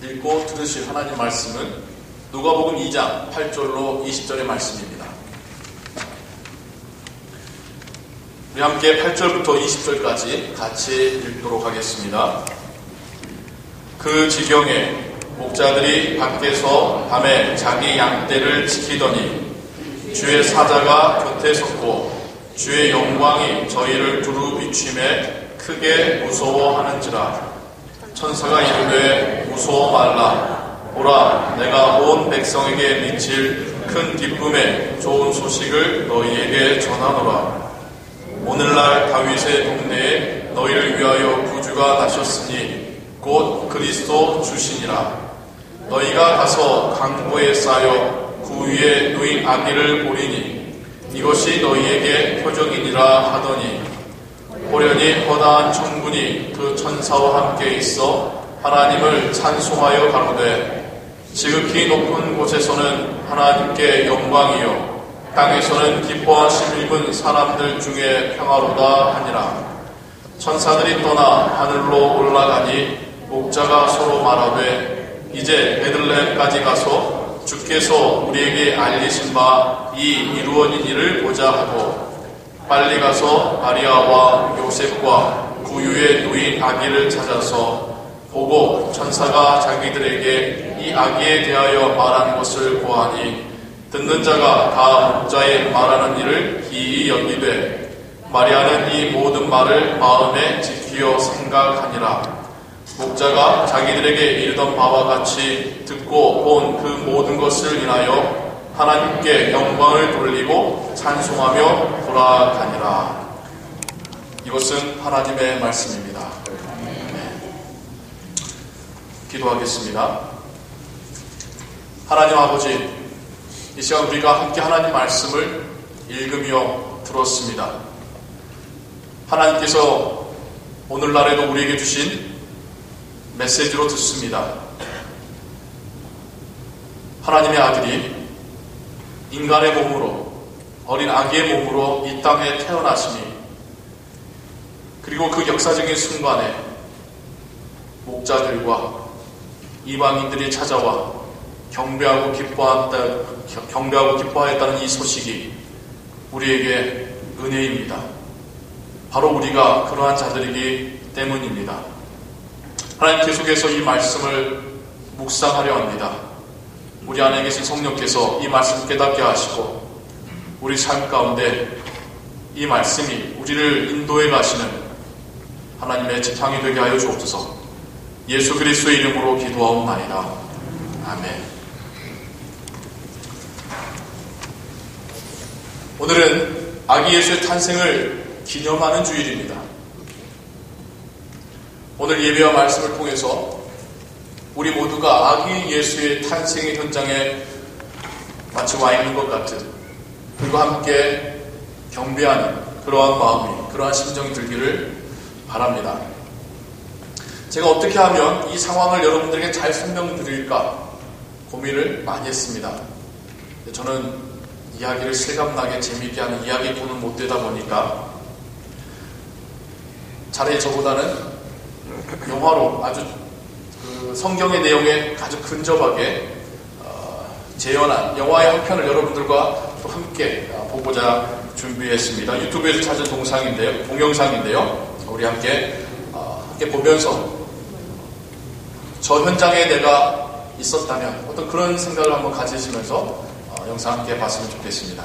읽고 들으실 하나님 말씀은 누가복음 2장 8절로 20절의 말씀입니다. 우리 함께 8절부터 20절까지 같이 읽도록 하겠습니다. 그 지경에 목자들이 밖에서 밤에 자기 양떼를 지키더니 주의 사자가 곁에 섰고 주의 영광이 저희를 두루 비추매 크게 무서워하는지라. 천사가 이르되 무서워 말라. 보라, 내가 온 백성에게 미칠 큰 기쁨의 좋은 소식을 너희에게 전하노라. 오늘날 다윗의 동네에 너희를 위하여 구주가 나셨으니 곧 그리스도 주시니라. 너희가 가서 강보에 쌓여 구 위에 누인 아기를 보리니 이것이 너희에게 표적이니라 하더니 호련히 허다한 천군이 그 천사와 함께 있어 하나님을 찬송하여 가로되 지극히 높은 곳에서는 하나님께 영광이요 땅에서는 기뻐하심 입은 사람들 중에 평화로다 하니라. 천사들이 떠나 하늘로 올라가니 목자가 서로 말하되 이제 베들레헴까지 가서 주께서 우리에게 알리신 바 이 이루어진 일을 보자 하고 빨리 가서 마리아와 요셉과 구유에 누인 아기를 찾아서 보고 천사가 자기들에게 이 아기에 대하여 말한 것을 보아하니 듣는 자가 다 목자의 말하는 일을 기이 여기되 마리아는 이 모든 말을 마음에 지키어 생각하니라. 목자가 자기들에게 이르던 바와 같이 듣고 본 그 모든 것을 인하여 하나님께 영광을 돌리고 찬송하며 돌아가니라. 이것은 하나님의 말씀입니다. 기도하겠습니다. 하나님 아버지, 이 시간 우리가 함께 하나님 말씀을 읽으며 들었습니다. 하나님께서 오늘날에도 우리에게 주신 메시지로 듣습니다. 하나님의 아들이 인간의 몸으로, 어린 아기의 몸으로 이 땅에 태어나시니 그리고 그 역사적인 순간에 목자들과 이방인들이 찾아와 경배하고 기뻐하였다는 이 소식이 우리에게 은혜입니다. 바로 우리가 그러한 자들이기 때문입니다. 하나님, 계속해서 이 말씀을 묵상하려 합니다. 우리 안에 계신 성령께서 이 말씀을 깨닫게 하시고 우리 삶 가운데 이 말씀이 우리를 인도해 가시는 하나님의 지팡이 되게 하여 주옵소서. 예수 그리스도의 이름으로 기도하옵나이다. 아멘. 오늘은 아기 예수의 탄생을 기념하는 주일입니다. 오늘 예배와 말씀을 통해서 우리 모두가 아기 예수의 탄생의 현장에 마치 와 있는 것 같은, 그리고 함께 경배하는 그러한 마음이, 그러한 심정이 들기를 바랍니다. 제가 어떻게 하면 이 상황을 여러분들에게 잘 설명드릴까 고민을 많이 했습니다. 저는 이야기를 실감나게 재미있게 하는 이야기꾼은 못 되다 보니까 차라리 저보다는 영화로 아주 성경의 내용에 아주 근접하게 재현한 영화의 한 편을 여러분들과 또 함께 보고자 준비했습니다. 유튜브에서 찾은 동영상인데요. 우리 함께 보면서 저 현장에 내가 있었다면 어떤 그런 생각을 한번 가지시면서 영상 함께 봤으면 좋겠습니다.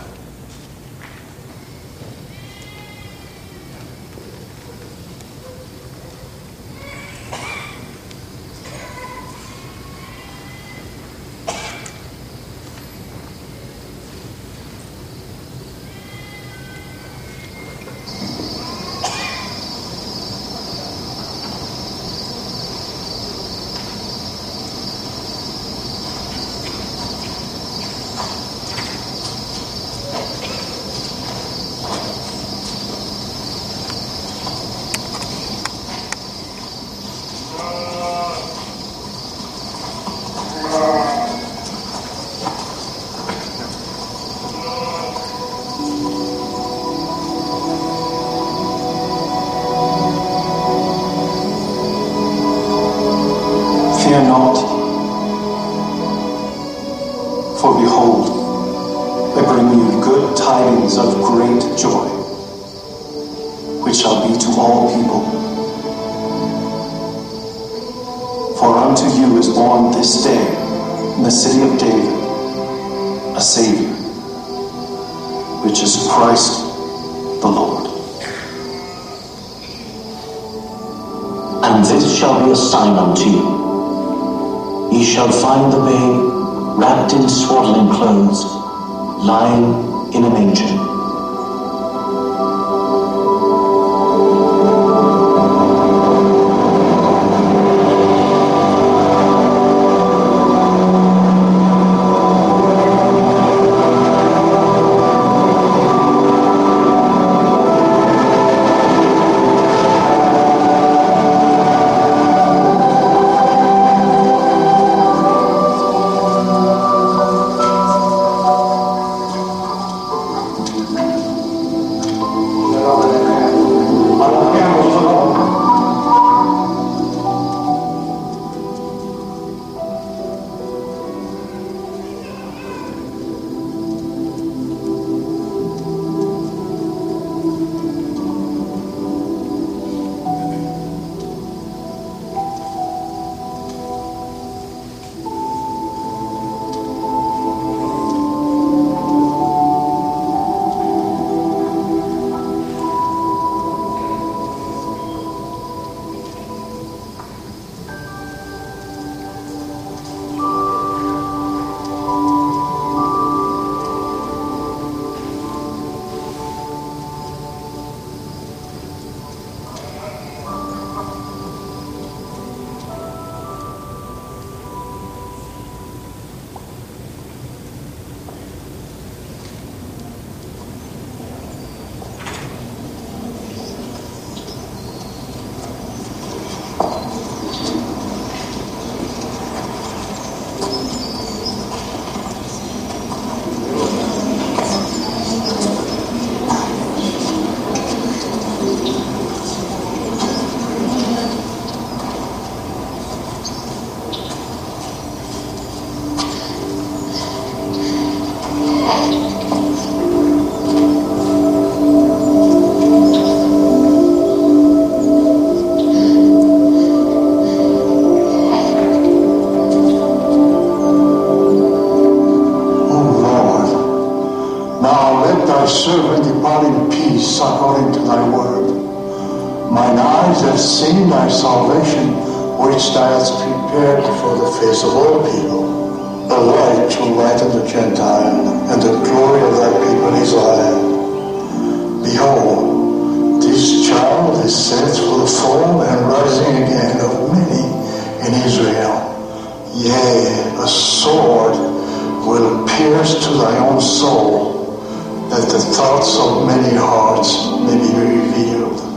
Fear not, For behold, I bring you good tidings of great joy, which shall be to all people. For unto you is born this day in the city of David a Savior, which is Christ the Lord. And this shall be a sign unto you. Ye shall find the babe wrapped in swaddling clothes, lying in a manger. Thy servant depart in peace according to thy word. Mine eyes have seen thy salvation, which thou hast prepared before the face of all people, a light to lighten the Gentile, and the glory of thy people Israel. Behold, this child is set for the fall and rising again of many in Israel. Yea, a sword will pierce to thy own soul, that the thoughts of many hearts may be revealed.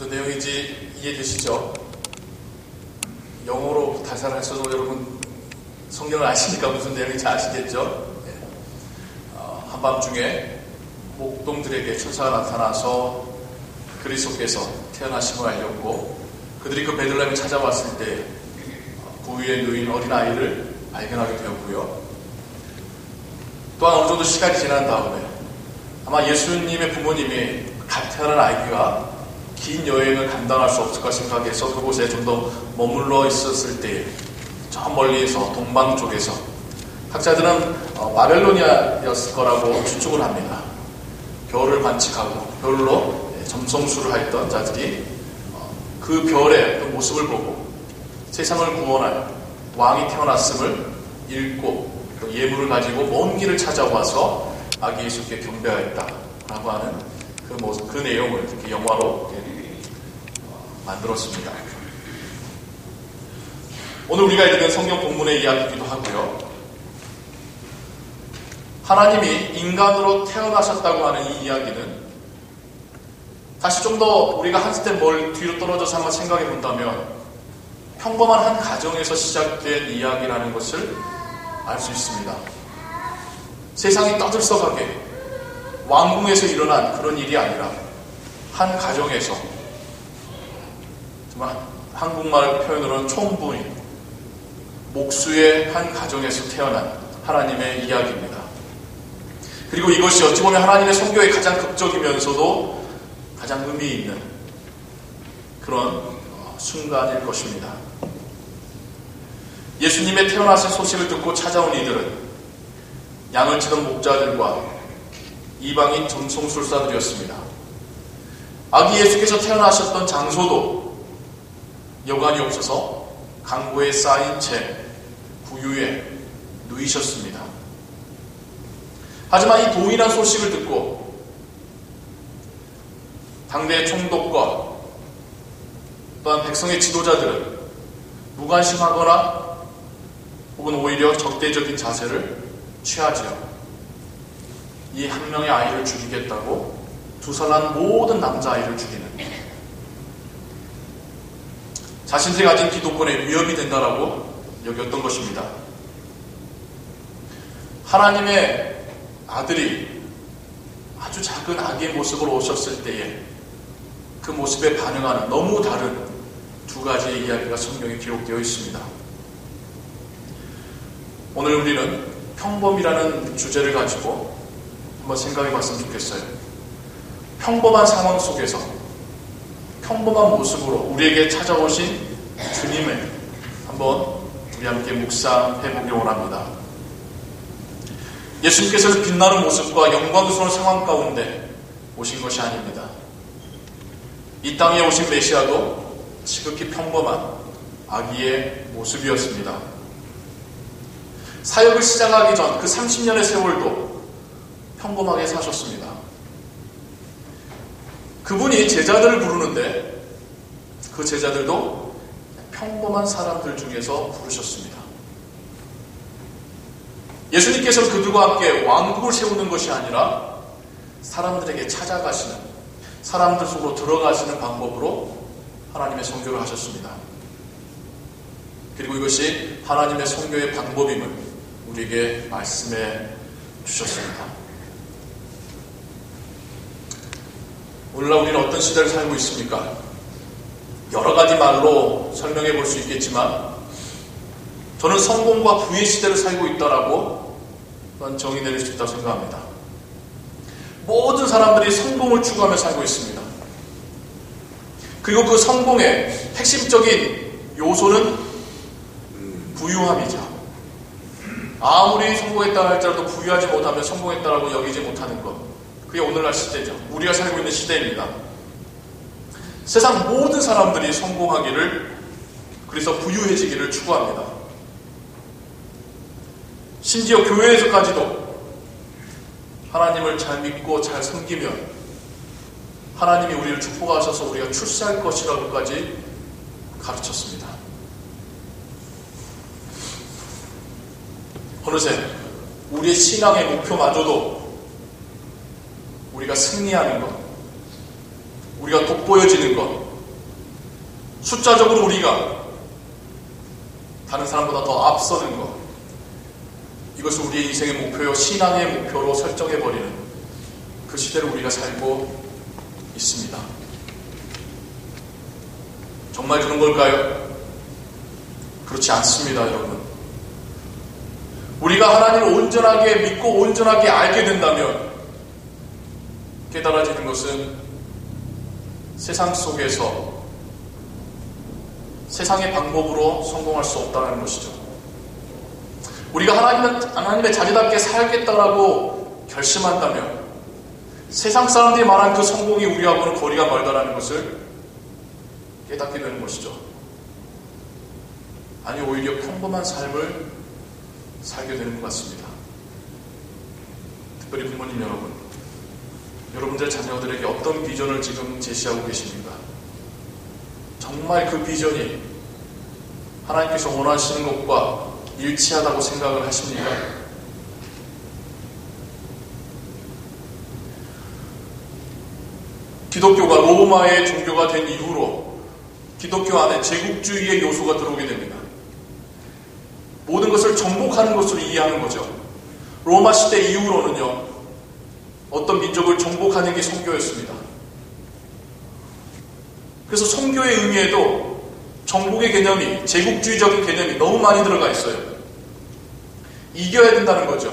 어떤 내용인지 이해되시죠? 영어로 다시를 하셔도 여러분 성경을 아시니까 무슨 내용인지 아시겠죠? 한밤중에 목동들에게 천사가 나타나서 그리스도께서 태어나신 걸 알렸고, 그들이 그 베들레헴에 찾아왔을 때 부위에 누인 어린아이를 발견하게 되었고요. 또한 어느 정도 시간이 지난 다음에 아마 예수님의 부모님이 갓 태어난 아이가 긴 여행을 감당할 수 없을까 생각해서 그곳에 좀 더 머물러 있었을 때 저 멀리에서 동방 쪽에서 학자들은 바벨로니아였을 거라고 추측을 합니다. 별을 관측하고 별로 점성술을 했던 자들이 그 별의 그 모습을 보고 세상을 구원할 왕이 태어났음을 읽고 예물을 가지고 먼 길을 찾아와서 아기 예수께 경배하였다라고 하는 그 내용을 이렇게 영화로 만들었습니다. 오늘 우리가 읽은 성경 본문의 이야기이기도 하고요. 하나님이 인간으로 태어나셨다고 하는 이 이야기는 다시 좀 더 우리가 한 스텝 뒤로 떨어져서 한번 생각해 본다면 평범한 한 가정에서 시작된 이야기라는 것을 알 수 있습니다. 세상이 떠들썩하게 왕궁에서 일어난 그런 일이 아니라 한 가정에서, 정말 한국말 표현으로는 총부인 목수의 한 가정에서 태어난 하나님의 이야기입니다. 그리고 이것이 어찌 보면 하나님의 성교의 가장 극적이면서도 가장 의미 있는 그런 순간일 것입니다. 예수님의 태어나신 소식을 듣고 찾아온 이들은 양을 치던 목자들과 이방인 점성술사들이었습니다. 아기 예수께서 태어나셨던 장소도 여관이 없어서 강고에 쌓인 채 부유에 누이셨습니다. 하지만 이 동일한 소식을 듣고 당대의 총독과 또한 백성의 지도자들은 무관심하거나 혹은 오히려 적대적인 자세를 취하지요. 이 한 명의 아이를 죽이겠다고 두살난 모든 남자아이를 죽이는, 자신들이 가진 기독권에 위협이 된다라고 여겼던 것입니다. 하나님의 아들이 아주 작은 아기의 모습으로 오셨을 때에 그 모습에 반응하는 너무 다른 두 가지의 이야기가 성경에 기록되어 있습니다. 오늘 우리는 평범이라는 주제를 가지고 한번 생각해 봤으면 좋겠어요. 평범한 상황 속에서 평범한 모습으로 우리에게 찾아오신 주님을 한번 우리 함께 묵상해 보길 원합니다. 예수님께서는 빛나는 모습과 영광스러운 상황 가운데 오신 것이 아닙니다. 이 땅에 오신 메시아도 지극히 평범한 아기의 모습이었습니다. 사역을 시작하기 전 그 30년의 세월도 평범하게 사셨습니다. 그분이 제자들을 부르는데 그 제자들도 평범한 사람들 중에서 부르셨습니다. 예수님께서는 그들과 함께 왕국을 세우는 것이 아니라 사람들에게 찾아가시는, 사람들 속으로 들어가시는 방법으로 하나님의 선교를 하셨습니다. 그리고 이것이 하나님의 선교의 방법임을 우리에게 말씀해 주셨습니다. 오늘날 우리는 어떤 시대를 살고 있습니까? 여러 가지 말로 설명해 볼 수 있겠지만 저는 성공과 부의 시대를 살고 있다라고 정의 내릴 수 있다고 생각합니다. 모든 사람들이 성공을 추구하며 살고 있습니다. 그리고 그 성공의 핵심적인 요소는 부유함이죠. 아무리 성공했다 할지라도 부유하지 못하면 성공했다라고 여기지 못하는 것, 그게 오늘날 시대죠. 우리가 살고 있는 시대입니다. 세상 모든 사람들이 성공하기를, 그래서 부유해지기를 추구합니다. 심지어 교회에서까지도 하나님을 잘 믿고 잘 섬기면 하나님이 우리를 축복하셔서 우리가 출세할 것이라고까지 가르쳤습니다. 어느새 우리의 신앙의 목표마저도 우리가 승리하는 것, 우리가 돋보여지는 것, 숫자적으로 우리가 다른 사람보다 더 앞서는 것, 이것을 우리의 인생의 목표요, 신앙의 목표로 설정해버리는 그 시대를 우리가 살고 있습니다. 정말 그런 걸까요? 그렇지 않습니다, 여러분. 우리가 하나님을 온전하게 믿고 온전하게 알게 된다면 깨달아지는 것은 세상 속에서 세상의 방법으로 성공할 수 없다는 것이죠. 우리가 하나님의 자녀답게 살겠다라고 결심한다면 세상 사람들이 말한 그 성공이 우리하고는 거리가 멀다라는 것을 깨닫게 되는 것이죠. 아니, 오히려 평범한 삶을 살게 되는 것 같습니다. 특별히 부모님 여러분, 여러분들 자녀들에게 어떤 비전을 지금 제시하고 계십니까? 정말 그 비전이 하나님께서 원하시는 것과 일치하다고 생각을 하십니까? 기독교가 로마의 종교가 된 이후로 기독교 안에 제국주의의 요소가 들어오게 됩니다. 모든 것을 정복하는 것으로 이해하는 거죠. 로마 시대 이후로는요, 어떤 민족을 정복하는 게 선교였습니다. 그래서 선교의 의미에도 정복의 개념이, 제국주의적인 개념이 너무 많이 들어가 있어요. 이겨야 된다는 거죠.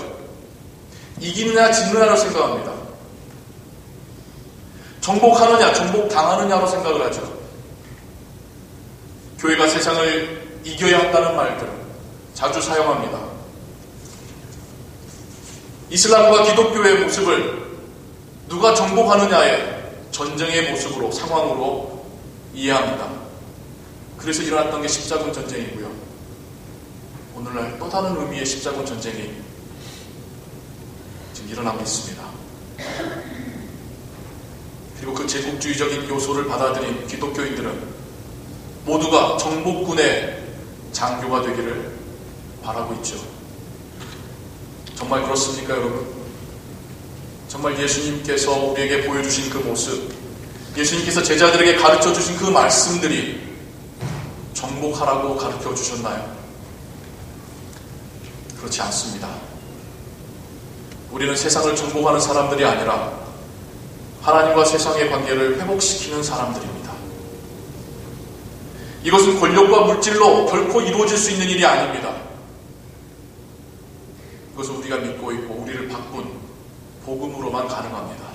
이기느냐 짓느냐로 생각합니다. 정복하느냐 정복당하느냐로 생각을 하죠. 교회가 세상을 이겨야 한다는 말들을 자주 사용합니다. 이슬람과 기독교의 모습을 누가 정복하느냐의 전쟁의 모습으로, 상황으로 이해합니다. 그래서 일어났던 게 십자군 전쟁이고요. 오늘날 또 다른 의미의 십자군 전쟁이 지금 일어나고 있습니다. 그리고 그 제국주의적인 요소를 받아들인 기독교인들은 모두가 정복군의 장교가 되기를 바라고 있죠. 정말 그렇습니까, 여러분? 정말 예수님께서 우리에게 보여주신 그 모습, 예수님께서 제자들에게 가르쳐 주신 그 말씀들이 정복하라고 가르쳐 주셨나요? 그렇지 않습니다. 우리는 세상을 정복하는 사람들이 아니라 하나님과 세상의 관계를 회복시키는 사람들입니다. 이것은 권력과 물질로 결코 이루어질 수 있는 일이 아닙니다. 이것은 우리가 믿고 있고 우리를 바꾼 복음으로만 가능합니다.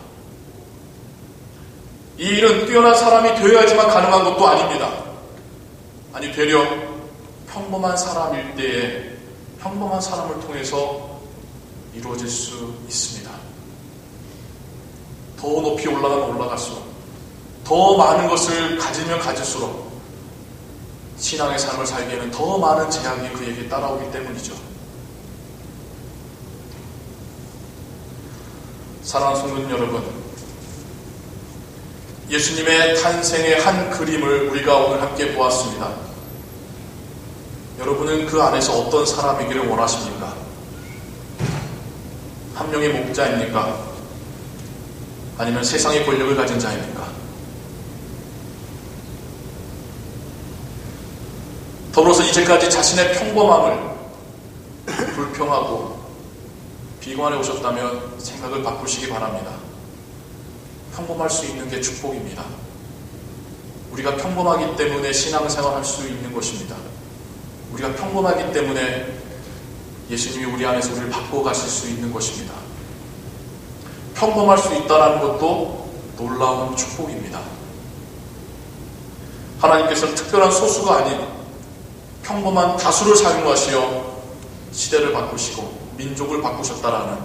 이 일은 뛰어난 사람이 되어야지만 가능한 것도 아닙니다. 아니, 되려 평범한 사람일 때에 평범한 사람을 통해서 이루어질 수 있습니다. 더 높이 올라가면 올라갈수록, 더 많은 것을 가지면 가질수록 신앙의 삶을 살기에는 더 많은 제약이 그에게 따라오기 때문이죠. 사랑하는 성도 여러분, 예수님의 탄생의 한 그림을 우리가 오늘 함께 보았습니다. 여러분은 그 안에서 어떤 사람이기를 원하십니까? 한 명의 목자입니까? 아니면 세상의 권력을 가진 자입니까? 더불어서 이제까지 자신의 평범함을 불평하고 비관해 오셨다면 생각을 바꾸시기 바랍니다. 평범할 수 있는 게 축복입니다. 우리가 평범하기 때문에 신앙생활 할 수 있는 것입니다. 우리가 평범하기 때문에 예수님이 우리 안에서 우리를 바꿔가실 수 있는 것입니다. 평범할 수 있다는 것도 놀라운 축복입니다. 하나님께서는 특별한 소수가 아닌 평범한 다수를 사용하시어 시대를 바꾸시고 민족을 바꾸셨다라는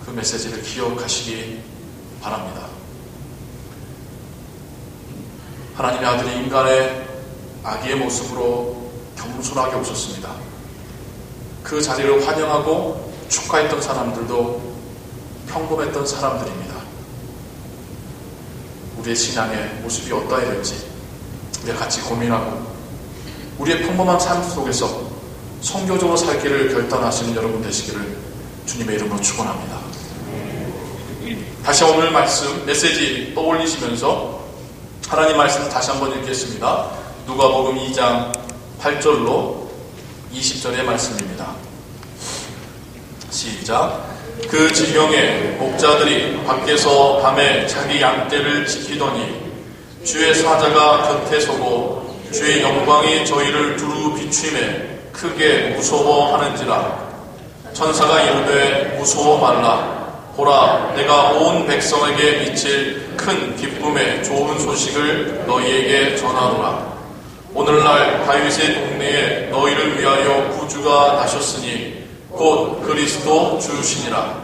그 메시지를 기억하시기 바랍니다. 하나님의 아들이 인간의 아기의 모습으로 겸손하게 오셨습니다. 그 자리를 환영하고 축하했던 사람들도 평범했던 사람들입니다. 우리의 신앙의 모습이 어떠해야 될지 우리가 같이 고민하고 우리의 평범한 삶 속에서 성교적으로 살기를 결단하시는 여러분 되시기를 주님의 이름으로 축원합니다. 다시 오늘 말씀 메시지 떠올리시면서 하나님 말씀 다시 한번 읽겠습니다. 누가복음 2장 8절로 20절의 말씀입니다. 시작. 그 지경에 목자들이 밖에서 밤에 자기 양떼를 지키더니 주의 사자가 곁에 서고 주의 영광이 저희를 두루 비추임에 크게 무서워하는지라. 천사가 이르되 무서워 말라. 보라, 내가 온 백성에게 미칠 큰 기쁨의 좋은 소식을 너희에게 전하노라. 오늘날 다윗의 동네에 너희를 위하여 구주가 나셨으니 곧 그리스도 주시니라.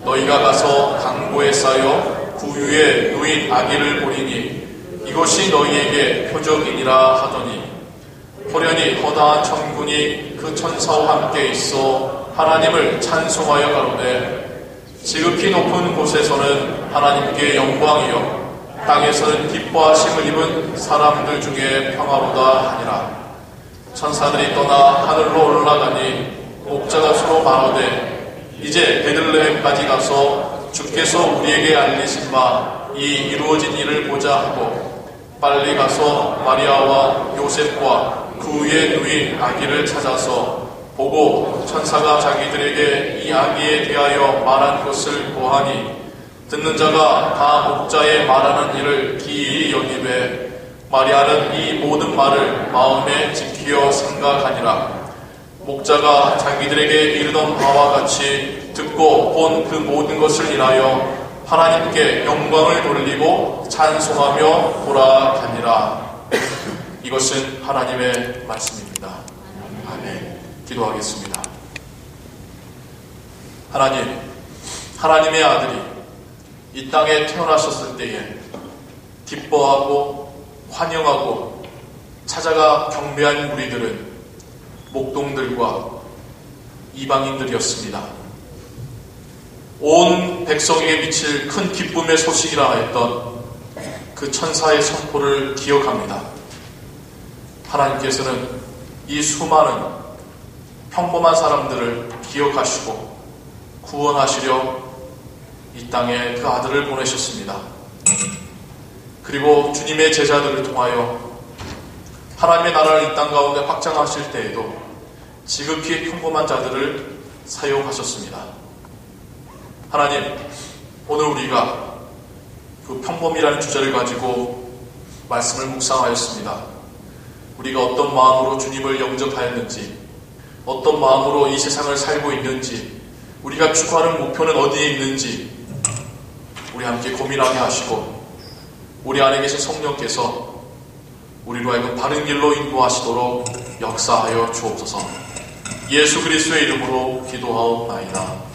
너희가 가서 강보에 쌓여 구유에 누인 아기를 보리니 이것이 너희에게 표적이니라 하더니 호련히 허다한 천군이 그 천사와 함께 있어 하나님을 찬송하여 가로되 지극히 높은 곳에서는 하나님께 영광이요 땅에서는 기뻐하심을 입은 사람들 중에 평화로다 하니라. 천사들이 떠나 하늘로 올라가니 목자가 서로 말하되 이제 베들레헴까지 가서 주께서 우리에게 알리신 바 이 이루어진 일을 보자 하고 빨리 가서 마리아와 요셉과 그 위에 누인 아기를 찾아서 보고 천사가 자기들에게 이 아기에 대하여 말한 것을 보하니 듣는 자가 다 목자의 말하는 일을 기이히 여기되 마리아는 이 모든 말을 마음에 지키어 생각하니라. 목자가 자기들에게 이르던 바와 같이 듣고 본 그 모든 것을 인하여 하나님께 영광을 돌리고 찬송하며 돌아가니라. 이것은 하나님의 말씀입니다. 아멘. 기도하겠습니다. 하나님, 하나님의 아들이 이 땅에 태어나셨을 때에 기뻐하고 환영하고 찾아가 경배한 우리들은 목동들과 이방인들이었습니다. 온 백성에게 미칠 큰 기쁨의 소식이라 했던 그 천사의 선포를 기억합니다. 하나님께서는 이 수많은 평범한 사람들을 기억하시고 구원하시려 이 땅에 그 아들을 보내셨습니다. 그리고 주님의 제자들을 통하여 하나님의 나라를 이 땅 가운데 확장하실 때에도 지극히 평범한 자들을 사용하셨습니다. 하나님, 오늘 우리가 그 평범이라는 주제를 가지고 말씀을 묵상하였습니다. 우리가 어떤 마음으로 주님을 영접하였는지, 어떤 마음으로 이 세상을 살고 있는지, 우리가 추구하는 목표는 어디에 있는지 우리 함께 고민하게 하시고 우리 안에 계신 성령께서 우리로 하여금 바른 길로 인도하시도록 역사하여 주옵소서. 예수 그리스도의 이름으로 기도하옵나이다.